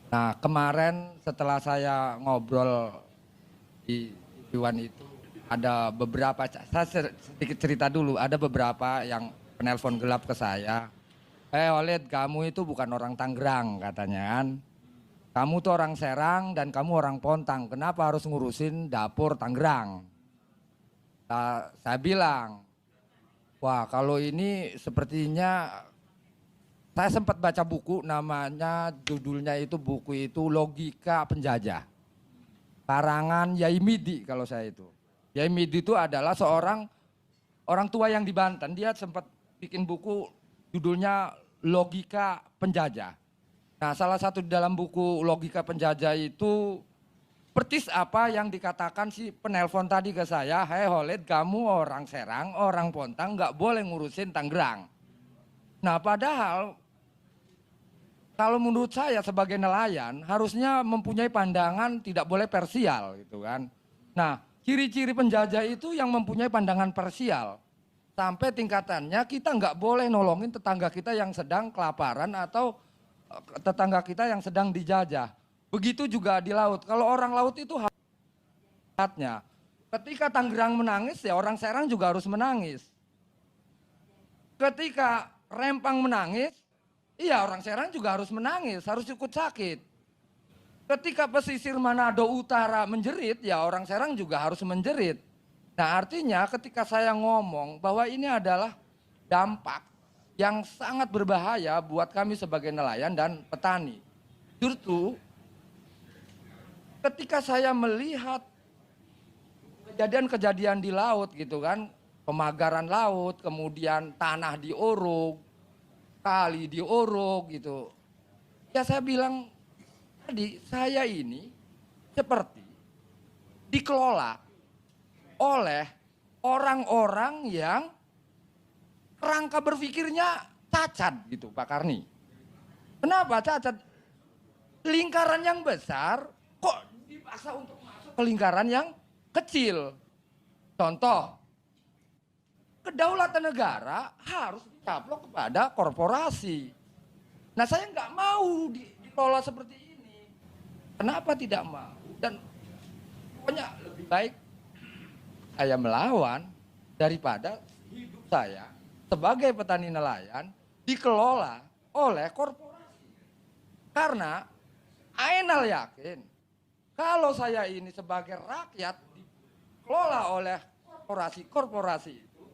Nah, kemarin setelah saya ngobrol di Iwan itu, ada beberapa, saya sedikit cerita dulu, ada beberapa yang penelpon gelap ke saya. Oled, kamu itu bukan orang Tangerang katanya kan. Kamu tuh orang Serang dan kamu orang Pontang. Kenapa harus ngurusin dapur Tangerang? Saya bilang, wah kalau ini sepertinya saya sempat baca buku namanya judulnya itu buku itu Logika Penjajah. Karangan Yai Midi kalau saya itu. Yai Midi itu adalah seorang orang tua yang di Banten. Dia sempat bikin buku judulnya Logika Penjajah. Nah, salah satu di dalam buku Logika Penjajah itu persis apa yang dikatakan si penelpon tadi ke saya. Hei Holid, kamu orang Serang, orang Pontang, nggak boleh ngurusin Tangerang. Nah, padahal kalau menurut saya sebagai nelayan harusnya mempunyai pandangan tidak boleh parsial gitu kan. Nah, ciri-ciri penjajah itu yang mempunyai pandangan parsial. Sampai tingkatannya kita nggak boleh nolongin tetangga kita yang sedang kelaparan atau tetangga kita yang sedang dijajah. Begitu juga di laut. Kalau orang laut itu haknya. Ketika Tangerang menangis ya orang Serang juga harus menangis. Ketika Rempang menangis, iya orang Serang juga harus menangis, harus ikut sakit. Ketika pesisir Manado Utara menjerit, ya orang Serang juga harus menjerit. Nah artinya ketika saya ngomong bahwa ini adalah dampak yang sangat berbahaya buat kami sebagai nelayan dan petani. Justru ketika saya melihat kejadian-kejadian di laut gitu kan, pemagaran laut, kemudian tanah diuruk, kali diuruk gitu. Ya saya bilang tadi, saya ini seperti dikelola oleh orang-orang yang kerangka berpikirnya cacat gitu Pak Karni. Kenapa cacat? Lingkaran yang besar kok dipaksa untuk masuk ke lingkaran yang kecil. Contoh, kedaulatan negara harus dicaplok kepada korporasi. Nah saya nggak mau dikelola seperti ini. Kenapa tidak mau? Dan pokoknya lebih baik saya melawan daripada hidup saya sebagai petani nelayan dikelola oleh korporasi. Karena Ainal yakin kalau saya ini sebagai rakyat dikelola oleh korporasi itu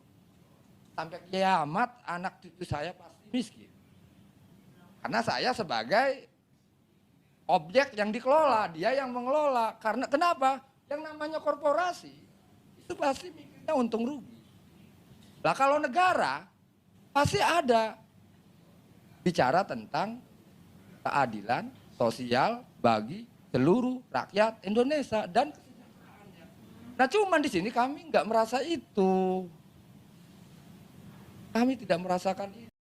sampai kiamat anak cucu saya pasti miskin. Karena saya sebagai objek yang dikelola, dia yang mengelola. Karena kenapa? Yang namanya korporasi itu pasti mikirnya untung rugi. Lah kalau negara pasti ada bicara tentang keadilan sosial bagi seluruh rakyat Indonesia dan kesejahteraannya. Nah cuman di sini kami nggak merasa itu. Kami tidak merasakan itu.